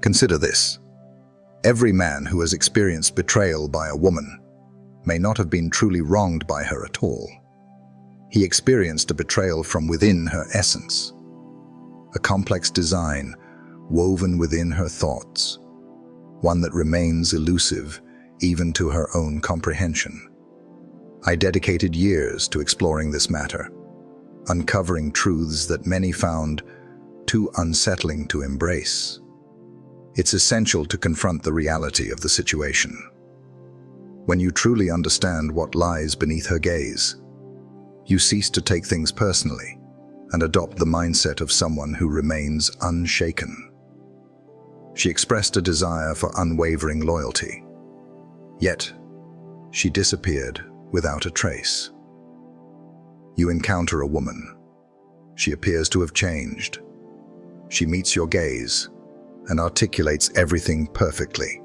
Consider this. Every man who has experienced betrayal by a woman may not have been truly wronged by her at all. He experienced a betrayal from within her essence, a complex design woven within her thoughts, one that remains elusive even to her own comprehension. I dedicated years to exploring this matter, uncovering truths that many found too unsettling to embrace. It's essential to confront the reality of the situation. When you truly understand what lies beneath her gaze, you cease to take things personally and adopt the mindset of someone who remains unshaken. She expressed a desire for unwavering loyalty, yet she disappeared without a trace. You encounter a woman. She appears to have changed. She meets your gaze and articulates everything perfectly.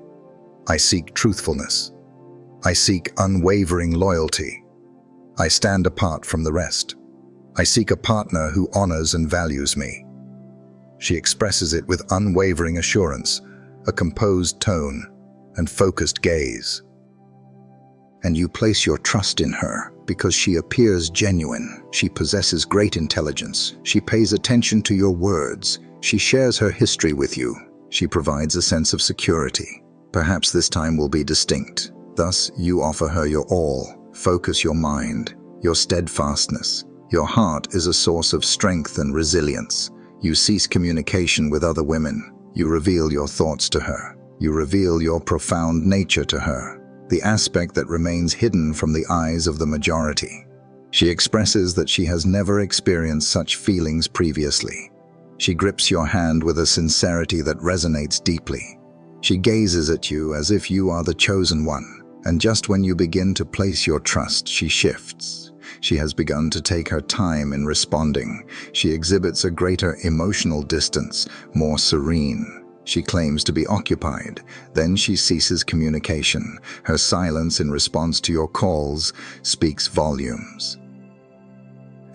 I seek truthfulness. I seek unwavering loyalty. I stand apart from the rest. I seek a partner who honors and values me. She expresses it with unwavering assurance, a composed tone, and focused gaze. And you place your trust in her because she appears genuine. She possesses great intelligence. She pays attention to your words. She shares her history with you. She provides a sense of security. Perhaps this time will be distinct. Thus, you offer her your all. Focus your mind, your steadfastness. Your heart is a source of strength and resilience. You cease communication with other women. You reveal your thoughts to her. You reveal your profound nature to her, the aspect that remains hidden from the eyes of the majority. She expresses that she has never experienced such feelings previously. She grips your hand with a sincerity that resonates deeply. She gazes at you as if you are the chosen one, and just when you begin to place your trust, she shifts. She has begun to take her time in responding. She exhibits a greater emotional distance, more serene. She claims to be occupied. Then she ceases communication. Her silence in response to your calls speaks volumes.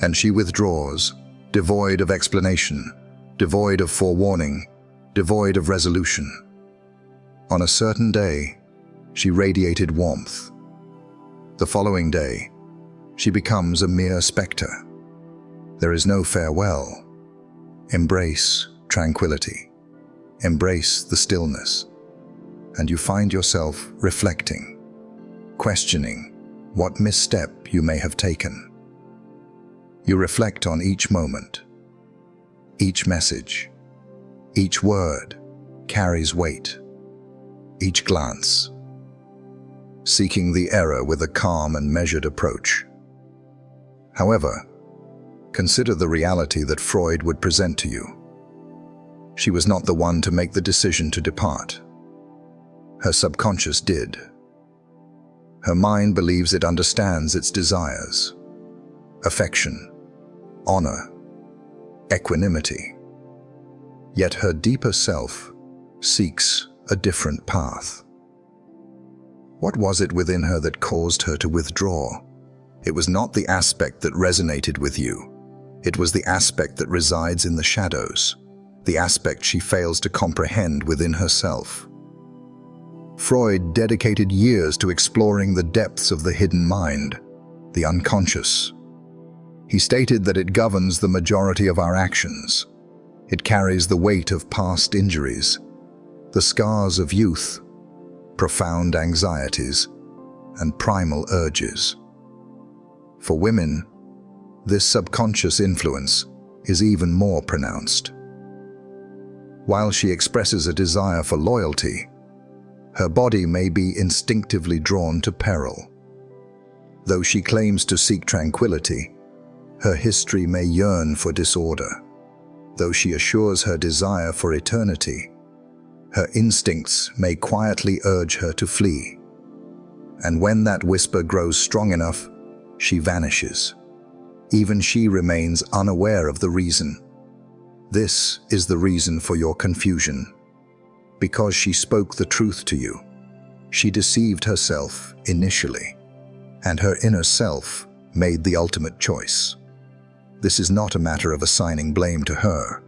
And she withdraws, devoid of explanation, devoid of forewarning, devoid of resolution. On a certain day, she radiated warmth. The following day, she becomes a mere specter. There is no farewell. Embrace tranquility. Embrace the stillness. And you find yourself reflecting, questioning what misstep you may have taken. You reflect on each moment. Each message, each word carries weight. Each glance, seeking the error with a calm and measured approach. However, consider the reality that Freud would present to you. She was not the one to make the decision to depart. Her subconscious did. Her mind believes it understands its desires, affection, honor, equanimity. Yet her deeper self seeks a different path. What was it within her that caused her to withdraw? It was not the aspect that resonated with you. It was the aspect that resides in the shadows, the aspect she fails to comprehend within herself. Freud dedicated years to exploring the depths of the hidden mind, the unconscious. He stated that it governs the majority of our actions. It carries the weight of past injuries, the scars of youth, profound anxieties, and primal urges. For women, this subconscious influence is even more pronounced. While she expresses a desire for loyalty, her body may be instinctively drawn to peril. Though she claims to seek tranquility, her history may yearn for disorder. Though she assures her desire for eternity, her instincts may quietly urge her to flee. And when that whisper grows strong enough, she vanishes. Even she remains unaware of the reason. This is the reason for your confusion. Because she spoke the truth to you, she deceived herself initially, and her inner self made the ultimate choice. This is not a matter of assigning blame to her.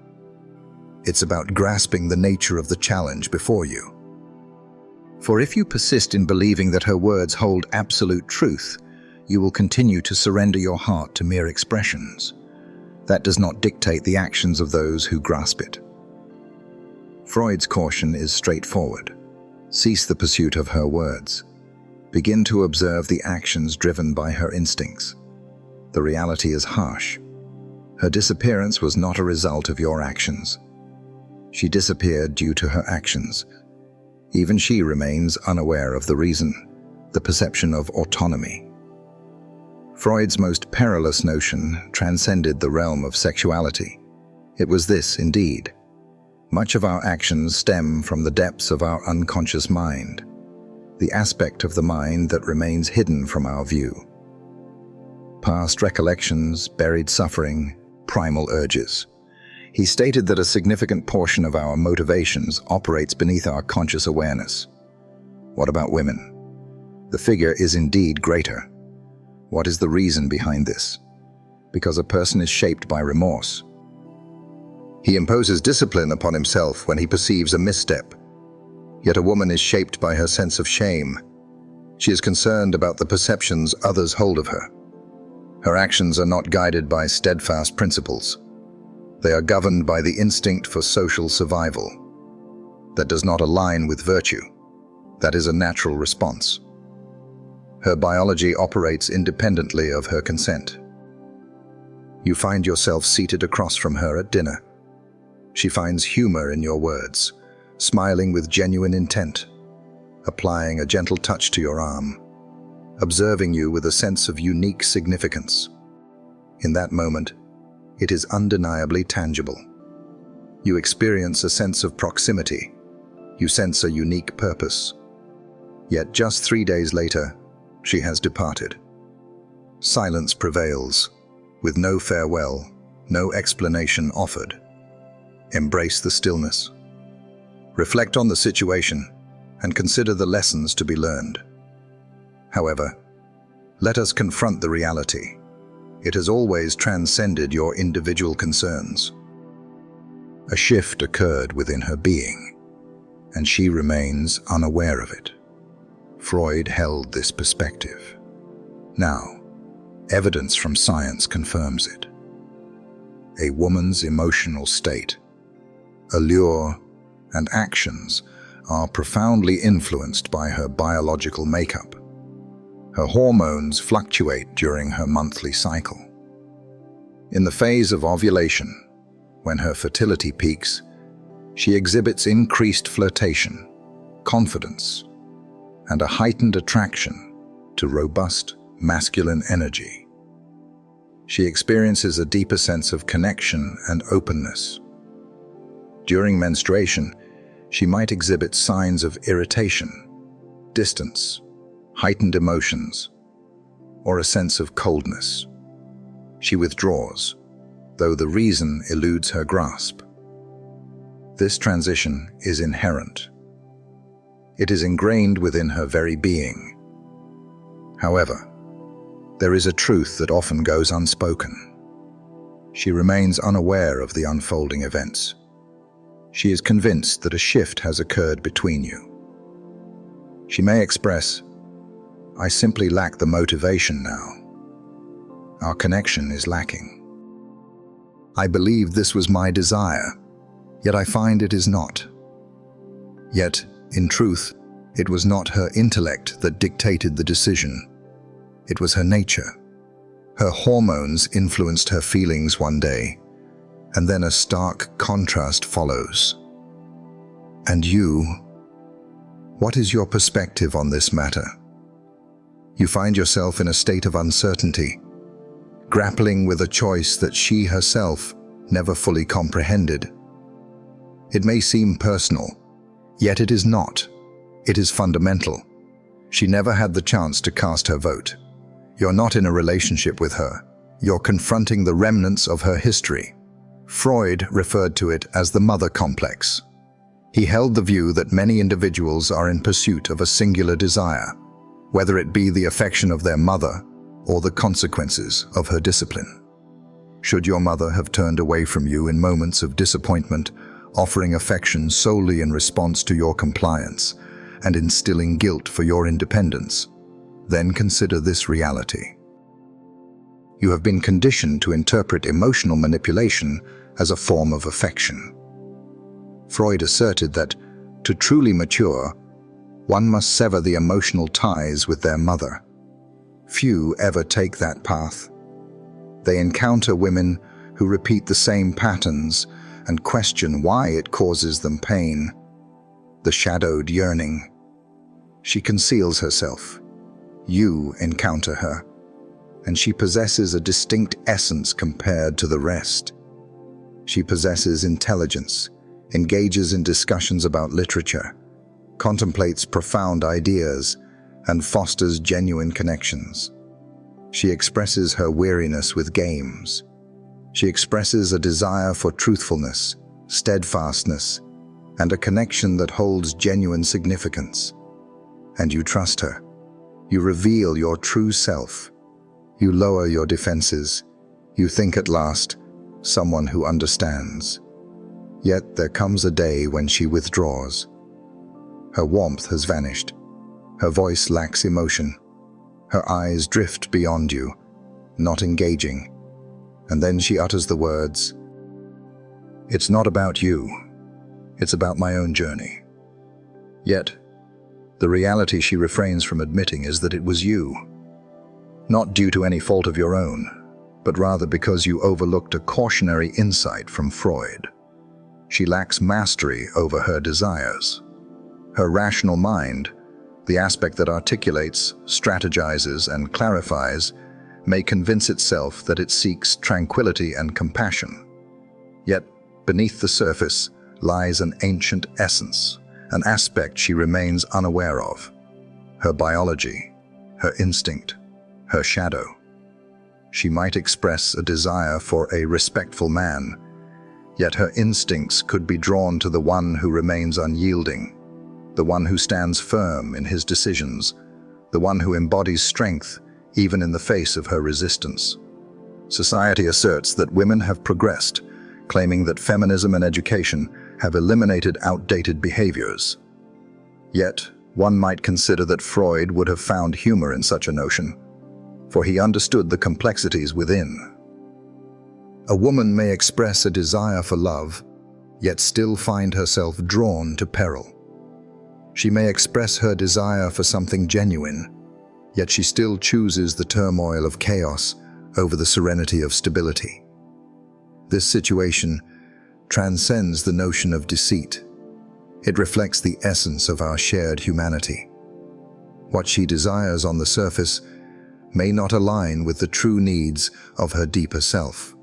It's about grasping the nature of the challenge before you. For if you persist in believing that her words hold absolute truth, you will continue to surrender your heart to mere expressions. That does not dictate the actions of those who grasp it. Freud's caution is straightforward. Cease the pursuit of her words. Begin to observe the actions driven by her instincts. The reality is harsh. Her disappearance was not a result of your actions. She disappeared due to her actions. Even she remains unaware of the reason, the perception of autonomy. Freud's most perilous notion transcended the realm of sexuality. It was this, indeed. Much of our actions stem from the depths of our unconscious mind, the aspect of the mind that remains hidden from our view. Past recollections, buried suffering, primal urges. He stated that a significant portion of our motivations operates beneath our conscious awareness. What about women? The figure is indeed greater. What is the reason behind this? Because a person is shaped by remorse. He imposes discipline upon himself when he perceives a misstep. Yet a woman is shaped by her sense of shame. She is concerned about the perceptions others hold of her. Her actions are not guided by steadfast principles. They are governed by the instinct for social survival. That does not align with virtue. That is a natural response. Her biology operates independently of her consent. You find yourself seated across from her at dinner. She finds humor in your words, smiling with genuine intent, applying a gentle touch to your arm, observing you with a sense of unique significance. In that moment, it is undeniably tangible. You experience a sense of proximity. You sense a unique purpose. Yet just 3 days later, she has departed. Silence prevails, with no farewell, no explanation offered. Embrace the stillness. Reflect on the situation and consider the lessons to be learned. However, let us confront the reality. It has always transcended your individual concerns. A shift occurred within her being, and she remains unaware of it. Freud held this perspective. Now, evidence from science confirms it. A woman's emotional state, allure, and actions are profoundly influenced by her biological makeup. Her hormones fluctuate during her monthly cycle. In the phase of ovulation, when her fertility peaks, she exhibits increased flirtation, confidence, and a heightened attraction to robust, masculine energy. She experiences a deeper sense of connection and openness. During menstruation, she might exhibit signs of irritation, distance, heightened emotions, or a sense of coldness. She withdraws, though the reason eludes her grasp. This transition is inherent. It is ingrained within her very being. However, there is a truth that often goes unspoken. She remains unaware of the unfolding events. She is convinced that a shift has occurred between you. She may express, "I simply lack the motivation now. Our connection is lacking. I believed this was my desire, yet I find it is not." Yet, in truth, it was not her intellect that dictated the decision. It was her nature. Her hormones influenced her feelings one day, and then a stark contrast follows. And you, what is your perspective on this matter? You find yourself in a state of uncertainty, grappling with a choice that she herself never fully comprehended. It may seem personal, yet it is not. It is fundamental. She never had the chance to cast her vote. You're not in a relationship with her. You're confronting the remnants of her history. Freud referred to it as the mother complex. He held the view that many individuals are in pursuit of a singular desire, whether it be the affection of their mother or the consequences of her discipline. Should your mother have turned away from you in moments of disappointment offering affection solely in response to your compliance and instilling guilt for your independence, then consider this reality. You have been conditioned to interpret emotional manipulation as a form of affection. Freud asserted that, to truly mature, one must sever the emotional ties with their mother. Few ever take that path. They encounter women who repeat the same patterns and question why it causes them pain. The shadowed yearning. She conceals herself. You encounter her, and she possesses a distinct essence compared to the rest. She possesses intelligence, engages in discussions about literature, contemplates profound ideas, and fosters genuine connections. She expresses her weariness with games. She expresses a desire for truthfulness, steadfastness, and a connection that holds genuine significance. And you trust her. You reveal your true self. You lower your defenses. You think at last, someone who understands. Yet there comes a day when she withdraws. Her warmth has vanished. Her voice lacks emotion. Her eyes drift beyond you, not engaging. And then she utters the words, "It's not about you. It's about my own journey." Yet, the reality she refrains from admitting is that it was you. Not due to any fault of your own, but rather because you overlooked a cautionary insight from Freud. She lacks mastery over her desires. Her rational mind, the aspect that articulates, strategizes, and clarifies, may convince itself that it seeks tranquility and compassion. Yet, beneath the surface lies an ancient essence, an aspect she remains unaware of. Her biology, her instinct, her shadow. She might express a desire for a respectful man, yet her instincts could be drawn to the one who remains unyielding, the one who stands firm in his decisions, the one who embodies strength even in the face of her resistance. Society asserts that women have progressed, claiming that feminism and education have eliminated outdated behaviors. Yet, one might consider that Freud would have found humor in such a notion, for he understood the complexities within. A woman may express a desire for love, yet still find herself drawn to peril. She may express her desire for something genuine, yet she still chooses the turmoil of chaos over the serenity of stability. This situation transcends the notion of deceit. It reflects the essence of our shared humanity. What she desires on the surface may not align with the true needs of her deeper self.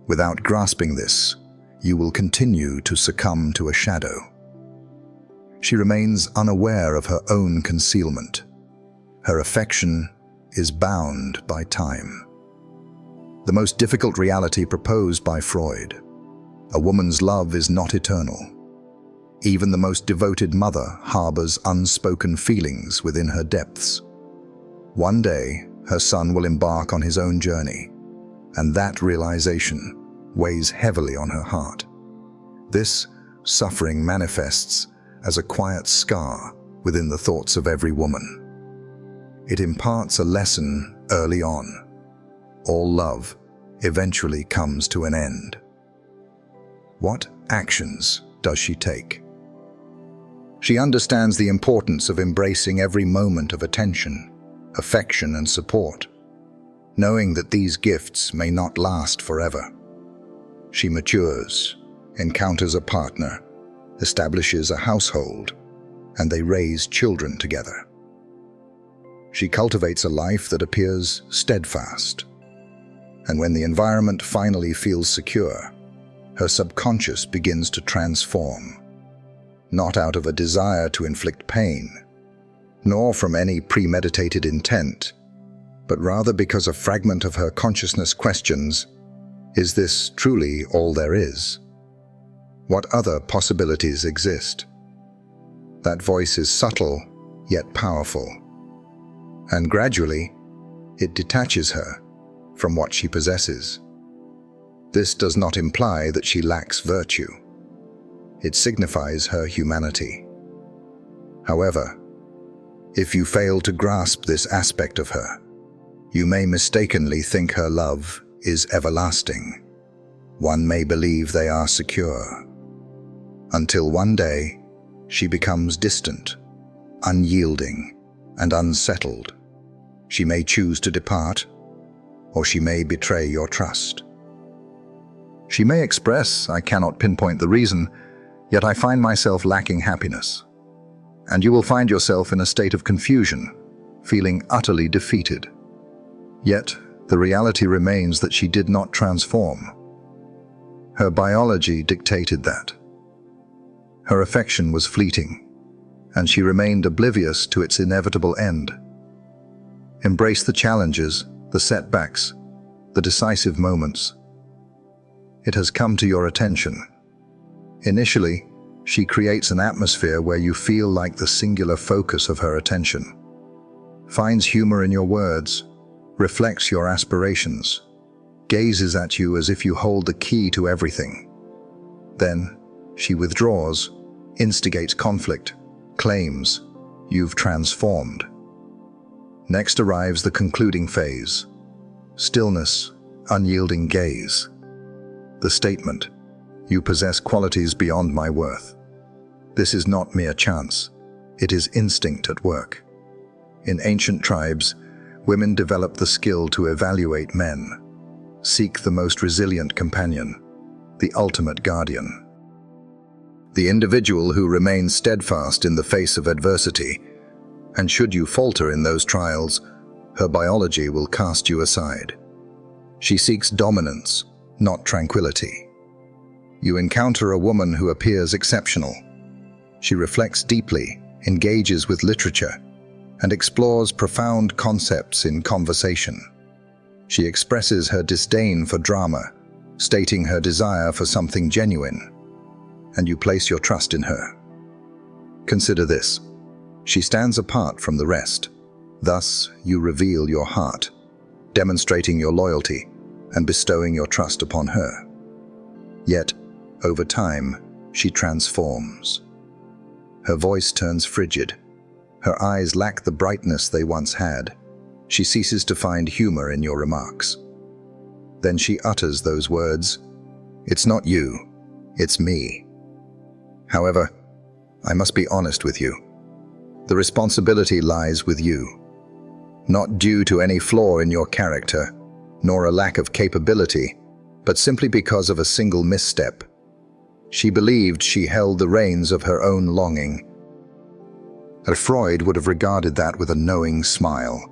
Without grasping this, you will continue to succumb to a shadow. She remains unaware of her own concealment. Her affection is bound by time. The most difficult reality proposed by Freud: a woman's love is not eternal. Even the most devoted mother harbors unspoken feelings within her depths. One day, her son will embark on his own journey, and that realization weighs heavily on her heart. This suffering manifests as a quiet scar within the thoughts of every woman. It imparts a lesson early on. All love eventually comes to an end. What actions does she take? She understands the importance of embracing every moment of attention, affection, and support, knowing that these gifts may not last forever. She matures, encounters a partner, establishes a household, and they raise children together. She cultivates a life that appears steadfast. And when the environment finally feels secure, her subconscious begins to transform, not out of a desire to inflict pain, nor from any premeditated intent, but rather because a fragment of her consciousness questions, is this truly all there is? What other possibilities exist? That voice is subtle, yet powerful. And gradually, it detaches her from what she possesses. This does not imply that she lacks virtue. It signifies her humanity. However, if you fail to grasp this aspect of her, you may mistakenly think her love is everlasting. One may believe they are secure, until one day she becomes distant, unyielding, and unsettled. She may choose to depart, or she may betray your trust. She may express, "I cannot pinpoint the reason, yet I find myself lacking happiness." And you will find yourself in a state of confusion, feeling utterly defeated. Yet, the reality remains that she did not transform. Her biology dictated that. Her affection was fleeting, and she remained oblivious to its inevitable end. Embrace the challenges, the setbacks, the decisive moments. It has come to your attention. Initially, she creates an atmosphere where you feel like the singular focus of her attention, finds humor in your words, reflects your aspirations, gazes at you as if you hold the key to everything. Then, she withdraws, instigates conflict, claims, "You've transformed." Next arrives the concluding phase: stillness, unyielding gaze. The statement, "You possess qualities beyond my worth." This is not mere chance. It is instinct at work. In ancient tribes, women developed the skill to evaluate men, seek the most resilient companion, the ultimate guardian. The individual who remains steadfast in the face of adversity, and should you falter in those trials, her biology will cast you aside. She seeks dominance, not tranquility. You encounter a woman who appears exceptional. She reflects deeply, engages with literature, and explores profound concepts in conversation. She expresses her disdain for drama, stating her desire for something genuine, and you place your trust in her. Consider this: she stands apart from the rest. Thus, you reveal your heart, demonstrating your loyalty and bestowing your trust upon her. Yet, over time, she transforms. Her voice turns frigid. Her eyes lack the brightness they once had. She ceases to find humor in your remarks. Then she utters those words, "It's not you, it's me." However, I must be honest with you. The responsibility lies with you. Not due to any flaw in your character, nor a lack of capability, but simply because of a single misstep. She believed she held the reins of her own longing. Freud would have regarded that with a knowing smile,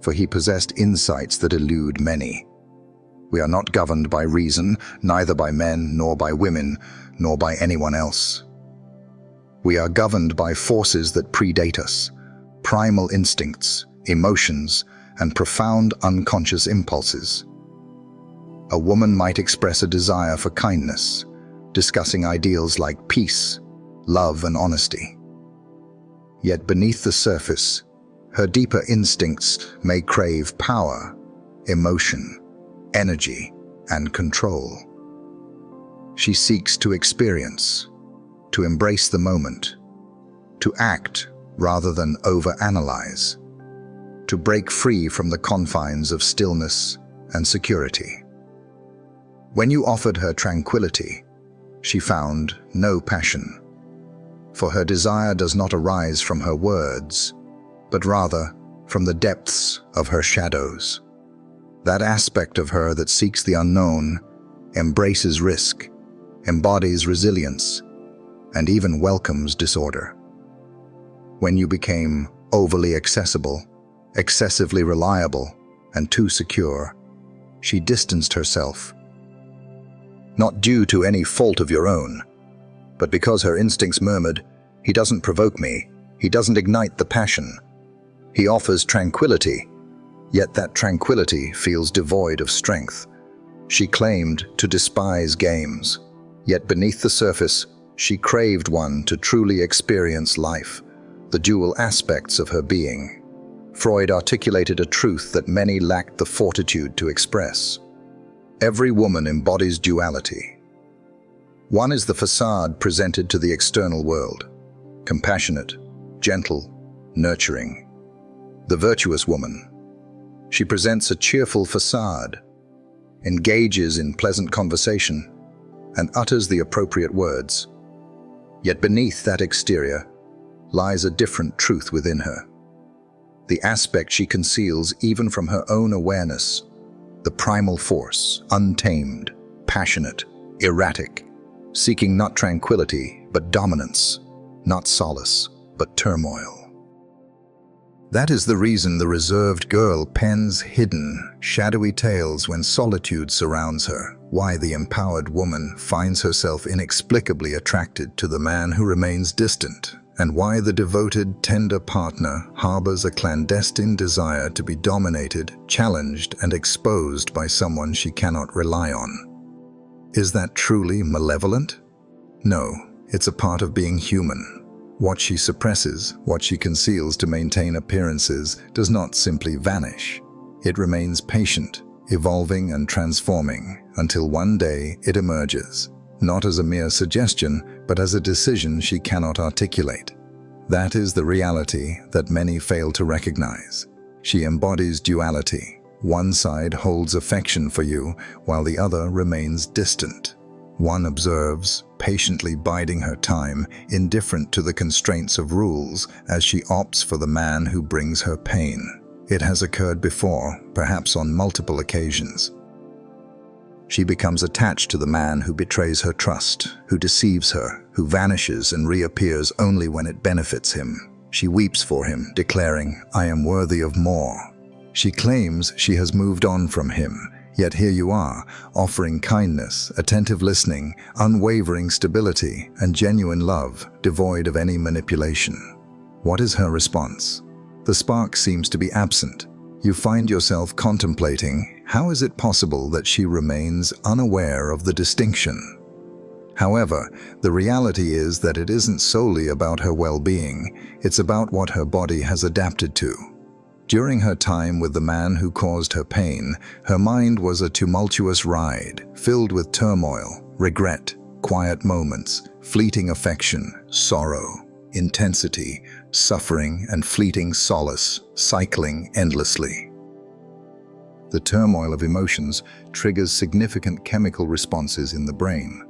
for he possessed insights that elude many. We are not governed by reason, neither by men, nor by women, nor by anyone else. We are governed by forces that predate us, primal instincts, emotions, and profound unconscious impulses. A woman might express a desire for kindness, discussing ideals like peace, love, and honesty. Yet beneath the surface, her deeper instincts may crave power, emotion, energy, and control. She seeks to experience, to embrace the moment, to act rather than overanalyze, to break free from the confines of stillness and security. When you offered her tranquility, she found no passion, for her desire does not arise from her words, but rather from the depths of her shadows. That aspect of her that seeks the unknown, embraces risk, embodies resilience, and even welcomes disorder. When you became overly accessible, excessively reliable, and too secure, she distanced herself. Not due to any fault of your own, but because her instincts murmured, "He doesn't provoke me, he doesn't ignite the passion. He offers tranquility, yet that tranquility feels devoid of strength." She claimed to despise games, yet beneath the surface, she craved one to truly experience life, the dual aspects of her being. Freud articulated a truth that many lacked the fortitude to express. Every woman embodies duality. One is the facade presented to the external world: compassionate, gentle, nurturing. The virtuous woman. She presents a cheerful facade, engages in pleasant conversation, and utters the appropriate words. Yet beneath that exterior lies a different truth within her. The aspect she conceals even from her own awareness, the primal force, untamed, passionate, erratic, seeking not tranquility but dominance, not solace but turmoil. That is the reason the reserved girl pens hidden, shadowy tales when solitude surrounds her, why the empowered woman finds herself inexplicably attracted to the man who remains distant, and why the devoted, tender partner harbors a clandestine desire to be dominated, challenged, and exposed by someone she cannot rely on. Is that truly malevolent? No, it's a part of being human. What she suppresses, what she conceals to maintain appearances, does not simply vanish. It remains patient, evolving and transforming, until one day it emerges, not as a mere suggestion, but as a decision she cannot articulate. That is the reality that many fail to recognize. She embodies duality. One side holds affection for you, while the other remains distant. One observes, patiently biding her time, indifferent to the constraints of rules, as she opts for the man who brings her pain. It has occurred before, perhaps on multiple occasions. She becomes attached to the man who betrays her trust, who deceives her, who vanishes and reappears only when it benefits him. She weeps for him, declaring, "I am worthy of more." She claims she has moved on from him, yet here you are, offering kindness, attentive listening, unwavering stability, and genuine love, devoid of any manipulation. What is her response? The spark seems to be absent. You find yourself contemplating, how is it possible that she remains unaware of the distinction? However, the reality is that it isn't solely about her well-being, it's about what her body has adapted to. During her time with the man who caused her pain, her mind was a tumultuous ride, filled with turmoil, regret, quiet moments, fleeting affection, sorrow, intensity, suffering, and fleeting solace, cycling endlessly. The turmoil of emotions triggers significant chemical responses in the brain.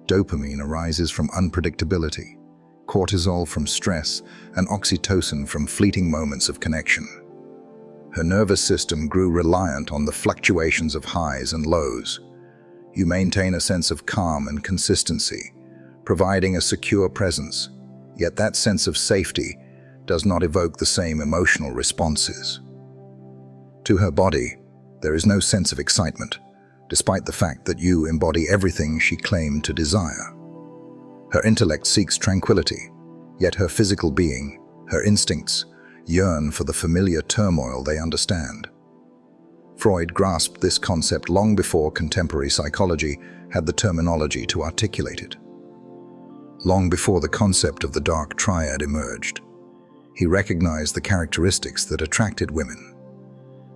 Dopamine arises from unpredictability, cortisol from stress, and oxytocin from fleeting moments of connection. Her nervous system grew reliant on the fluctuations of highs and lows. You maintain a sense of calm and consistency, providing a secure presence, yet that sense of safety does not evoke the same emotional responses. To her body, there is no sense of excitement, despite the fact that you embody everything she claimed to desire. Her intellect seeks tranquility, yet her physical being, her instincts, yearn for the familiar turmoil they understand. Freud grasped this concept long before contemporary psychology had the terminology to articulate it. Long before the concept of the dark triad emerged, he recognized the characteristics that attracted women.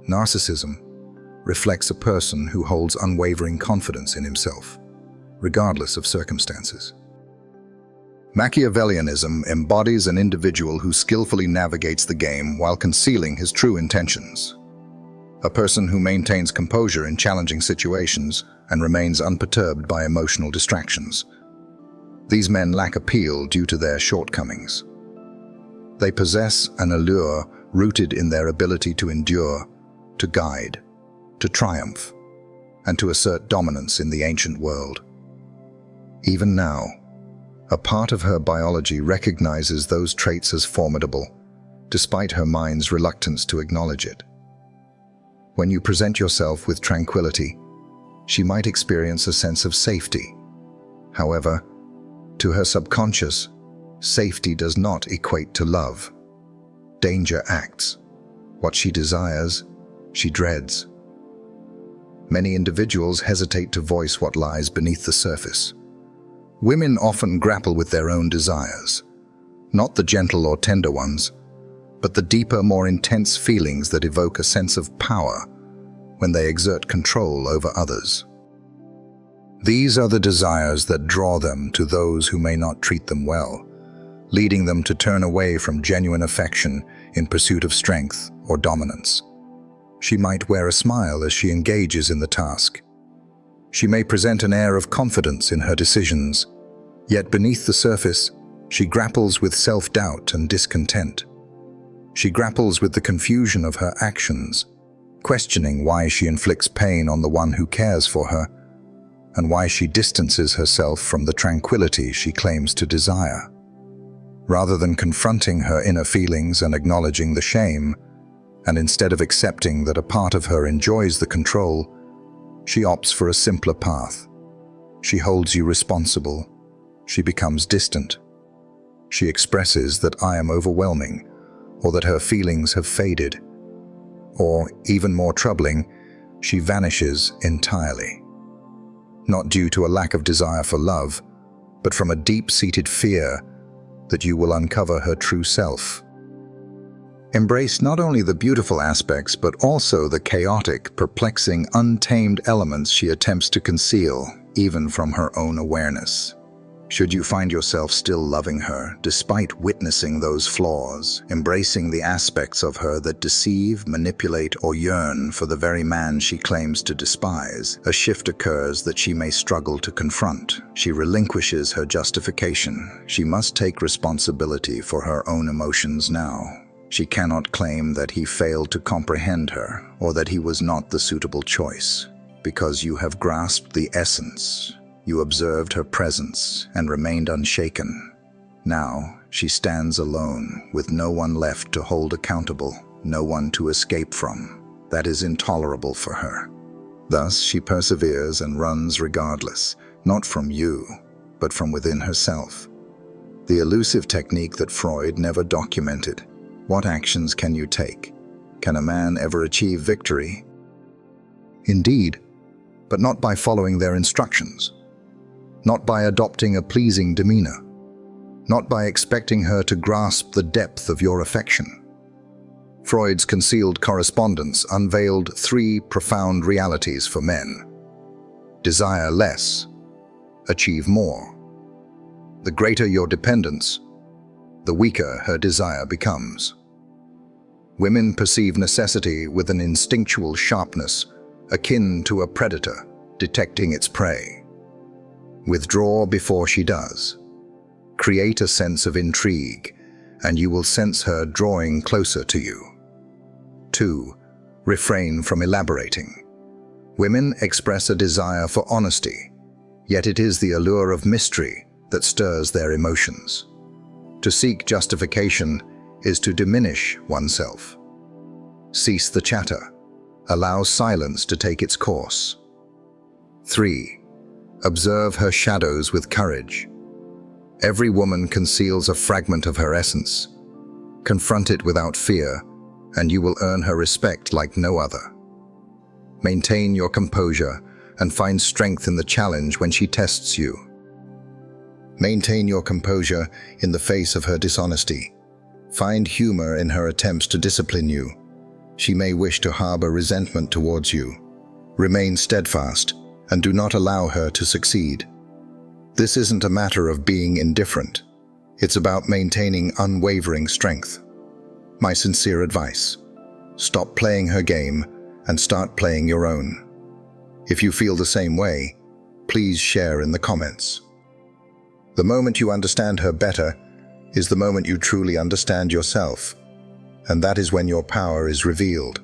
Narcissism reflects a person who holds unwavering confidence in himself, regardless of circumstances. Machiavellianism embodies an individual who skillfully navigates the game while concealing his true intentions. A person who maintains composure in challenging situations and remains unperturbed by emotional distractions. These men lack appeal due to their shortcomings. They possess an allure rooted in their ability to endure, to guide, to triumph, and to assert dominance in the ancient world. Even now, a part of her biology recognizes those traits as formidable, despite her mind's reluctance to acknowledge it. When you present yourself with tranquility, she might experience a sense of safety. However, to her subconscious, safety does not equate to love. Danger acts. What she desires, she dreads. Many individuals hesitate to voice what lies beneath the surface. Women often grapple with their own desires, not the gentle or tender ones, but the deeper, more intense feelings that evoke a sense of power when they exert control over others. These are the desires that draw them to those who may not treat them well, leading them to turn away from genuine affection in pursuit of strength or dominance. She might wear a smile as she engages in the task. She may present an air of confidence in her decisions, yet beneath the surface, she grapples with self-doubt and discontent. She grapples with the confusion of her actions, questioning why she inflicts pain on the one who cares for her, and why she distances herself from the tranquility she claims to desire. Rather than confronting her inner feelings and acknowledging the shame, and instead of accepting that a part of her enjoys the control, she opts for a simpler path. She holds you responsible. She becomes distant. She expresses that I am overwhelming, or that her feelings have faded. Or, even more troubling, she vanishes entirely. Not due to a lack of desire for love, but from a deep-seated fear that you will uncover her true self. Embrace not only the beautiful aspects, but also the chaotic, perplexing, untamed elements she attempts to conceal, even from her own awareness. Should you find yourself still loving her, despite witnessing those flaws, embracing the aspects of her that deceive, manipulate, or yearn for the very man she claims to despise, a shift occurs that she may struggle to confront. She relinquishes her justification. She must take responsibility for her own emotions now. She cannot claim that he failed to comprehend her, or that he was not the suitable choice, because you have grasped the essence. You observed her presence and remained unshaken. Now, she stands alone, with no one left to hold accountable, no one to escape from. That is intolerable for her. Thus, she perseveres and runs regardless, not from you, but from within herself. The elusive technique that Freud never documented. What actions can you take? Can a man ever achieve victory? Indeed, but not by following their instructions. Not by adopting a pleasing demeanor, not by expecting her to grasp the depth of your affection. Freud's concealed correspondence unveiled three profound realities for men. Desire less, achieve more. The greater your dependence, the weaker her desire becomes. Women perceive necessity with an instinctual sharpness, akin to a predator detecting its prey. Withdraw before she does. Create a sense of intrigue, and you will sense her drawing closer to you. 2. Refrain from elaborating. Women express a desire for honesty, yet it is the allure of mystery that stirs their emotions. To seek justification is to diminish oneself. Cease the chatter. Allow silence to take its course. 3. Observe her shadows with courage. Every woman conceals a fragment of her essence. Confront it without fear, and you will earn her respect like no other. Maintain your composure and find strength in the challenge when she tests you. Maintain your composure in the face of her dishonesty. Find humor in her attempts to discipline you. She may wish to harbor resentment towards you. Remain steadfast and do not allow her to succeed. This isn't a matter of being indifferent. It's about maintaining unwavering strength. My sincere advice: stop playing her game and start playing your own. If you feel the same way, please share in the comments. The moment you understand her better is the moment you truly understand yourself, and that is when your power is revealed.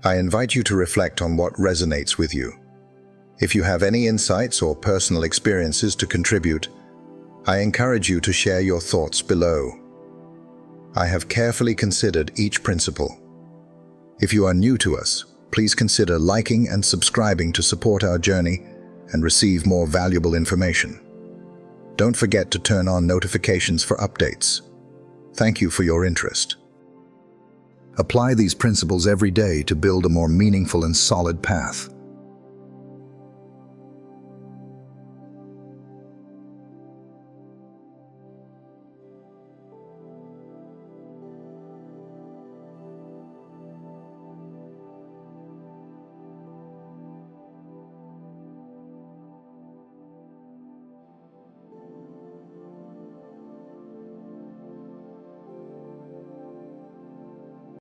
I invite you to reflect on what resonates with you. If you have any insights or personal experiences to contribute, I encourage you to share your thoughts below. I have carefully considered each principle. If you are new to us, please consider liking and subscribing to support our journey and receive more valuable information. Don't forget to turn on notifications for updates. Thank you for your interest. Apply these principles every day to build a more meaningful and solid path.